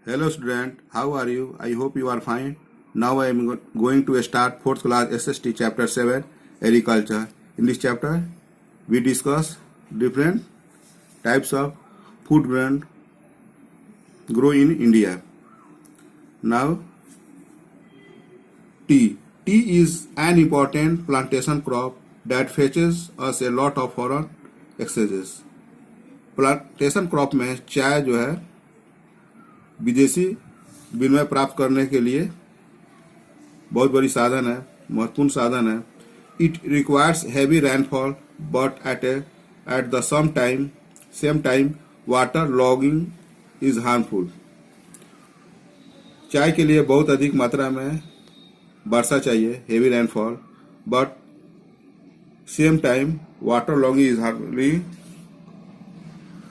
Hello student, how are you? I hope you are fine. Now I am going to start 4th class SST chapter 7 agriculture. In this chapter we discuss different types of food grain grow in India. Now tea. Tea is an important plantation crop that fetches us a lot of foreign exchanges. Plantation crop में चाय जो है विदेशी विनिमय प्राप्त करने के लिए बहुत बड़ी साधन है, महत्वपूर्ण साधन है. It requires heavy rainfall but at the same time water logging is harmful. चाय के लिए बहुत अधिक मात्रा में वर्षा चाहिए, heavy rainfall, but same time water logging is harmful.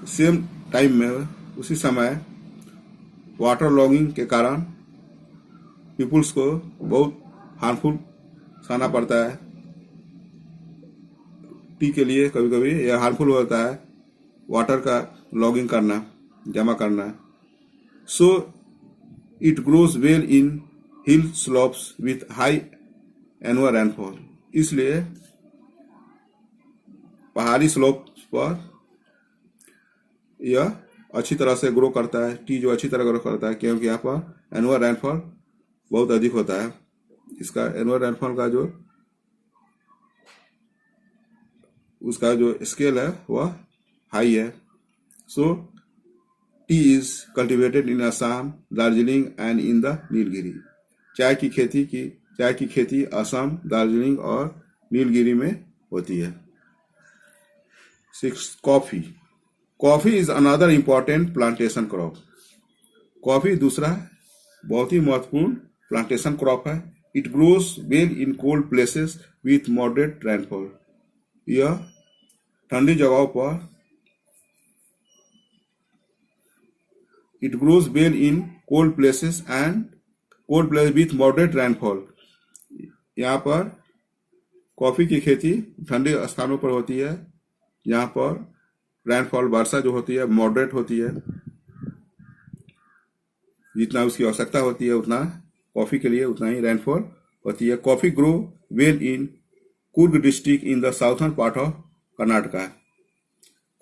Same time में उसी समय वाटर लॉगिंग के कारण पीपुल्स को बहुत हार्मफुल सहना पड़ता है. टी के लिए कभी कभी यह हार्मफुल होता है वाटर का लॉगिंग करना, जमा करना. So it grows well in hill slopes with high annual rainfall. इसलिए पहाड़ी स्लोप पर यह अच्छी तरह से ग्रो करता है. टी जो अच्छी तरह ग्रो करता है क्योंकि यहाँ पर एनुअल रेनफॉल बहुत अधिक होता है. इसका एनुअल रेनफॉल का उसका जो स्केल है वह हाई है. So tea is cultivated in Assam, Darjeeling and in the Nilgiri. चाय की खेती असम, दार्जिलिंग और नीलगिरी में होती है. 6. Coffee is another important plantation crop. Coffee दूसरा बहुत ही महत्वपूर्ण प्लांटेशन क्रॉप है. It grows well in cold places with moderate rainfall. यह ठंडी जगहों पर it grows well in cold places with moderate rainfall. यहाँ पर कॉफी की खेती ठंडे स्थानों पर होती है यहाँ पर रेनफॉल, वर्षा जो होती है मॉडरेट होती है. जितना उसकी आवश्यकता होती है उतना कॉफी के लिए उतना ही रेनफॉल होती है. Coffee grow well in Coorg district in the southern part of Karnataka.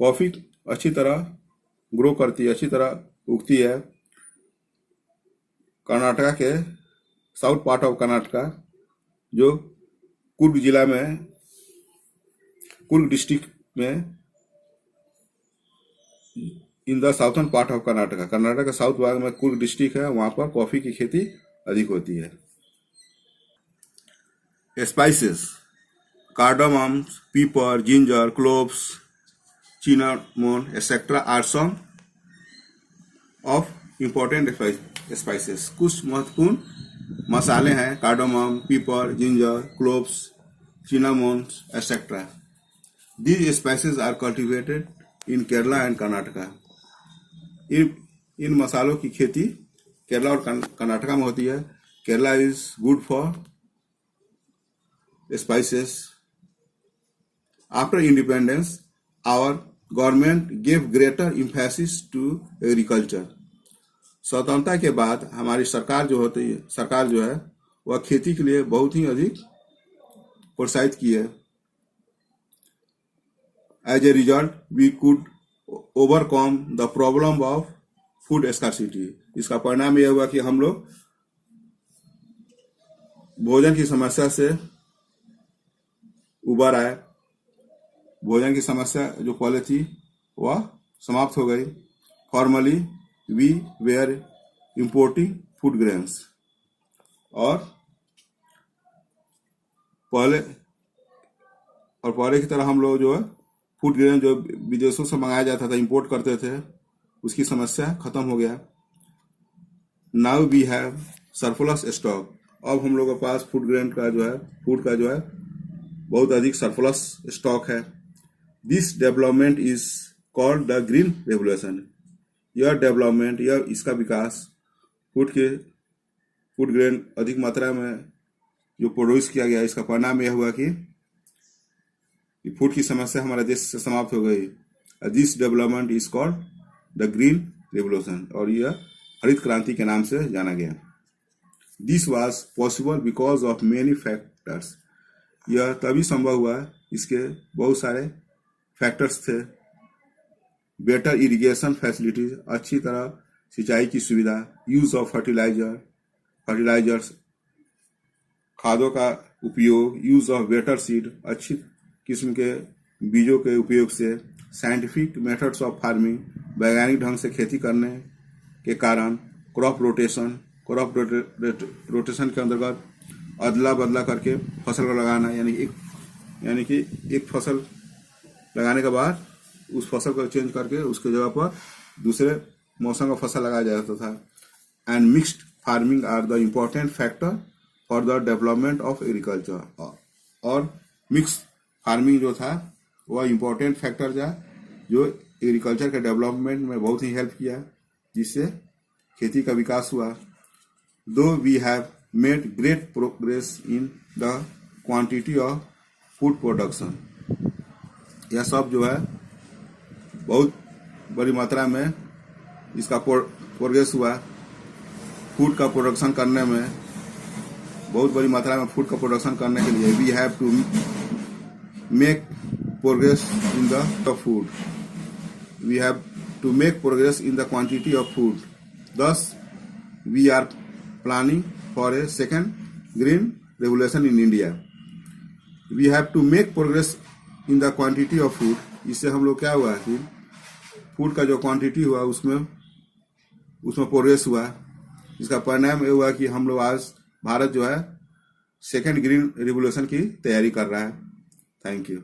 Coffee अच्छी तरह ग्रो करती है, अच्छी तरह उगती है कर्नाटका के साउथ पार्ट ऑफ कर्नाटका, जो कुर्ग डिस्ट्रिक्ट में in the southern part of Karnataka. Karnataka के साउथ भाग में कुर्ग डिस्ट्रिक्ट है, वहां पर कॉफी की खेती अधिक होती है. Spices. Cardamom, pepper, ginger, cloves, cinnamon, etc. Are some of important spices. कुछ महत्वपूर्ण मसाले हैं cardamom, pepper, ginger, cloves, cinnamon, etc. These spices are cultivated in Kerala and Karnataka. इन मसालों की खेती केरला और कर्नाटका में होती है. Kerala is good for spices. After independence our government give greater emphasis to agriculture. स्वतंत्रता के बाद हमारी सरकार जो है वह खेती के लिए बहुत ही अधिक प्रोत्साहित की है. As a result, we could overcome the problem of food scarcity. इसका परिणाम यह हुआ कि हम लोग भोजन की समस्या से उबर आए. भोजन की समस्या जो पहले थी वह समाप्त हो गई. Formally we were importing food grains. और पहले की तरह हम लोग जो है फूड ग्रेन जो विदेशों से मंगाया जाता था, इंपोर्ट करते थे, उसकी समस्या खत्म हो गया. Now we have surplus stock. अब हम लोगों के पास फूड का जो है बहुत अधिक सरप्लस स्टॉक है. This development is called the green revolution. इसका विकास फूड ग्रेन अधिक मात्रा में जो प्रोड्यूस किया गया, इसका परिणाम यह हुआ कि फूड की समस्या हमारे देश से समाप्त हो गई. This development is called the green revolution. और यह हरित क्रांति के नाम से जाना गया। This was possible because of many factors. यह तभी संभव हुआ, इसके बहुत सारे फैक्टर्स थे। बेटर इरिगेशन फैसिलिटीज, अच्छी तरह सिंचाई की सुविधा। यूज ऑफ फर्टिलाइजर्स, खादों का उपयोग। यूज ऑफ बेटर सीड, अच्छी किस्म के बीजों के उपयोग से। साइंटिफिक मेथड्स ऑफ फार्मिंग, वैज्ञानिक ढंग से खेती करने के कारण। क्रॉप रोटेशन के अंतर्गत अदला बदला करके फसल को लगाना, यानी कि एक फसल लगाने के बाद उस फसल को चेंज करके उसके जगह पर दूसरे मौसम का फसल लगाया जाता था। And mixed farming are the important factor for the development of agriculture. और मिक्स फार्मिंग जो था वह इम्पोर्टेंट फैक्टर था जो एग्रीकल्चर के डेवलपमेंट में बहुत ही हेल्प किया, जिससे खेती का विकास हुआ। Though we have made great progress in the quantity of food production. यह सब जो है बहुत बड़ी मात्रा में इसका प्रोग्रेस हुआ। फूड का प्रोडक्शन करने में, बहुत बड़ी मात्रा में फूड का प्रोडक्शन करने के लिए we have to make progress in the food. We have to make progress in the quantity of food. Thus, we are planning for a second green revolution in India. We have to make progress in the quantity of food. इससे हम लोग क्या हुआ कि food का जो quantity हुआ उसमें प्रोग्रेस हुआ। इसका परिणाम ये हुआ कि हम लोग आज भारत जो है सेकेंड ग्रीन रिवोल्यूशन की तैयारी कर रहा है। Thank you.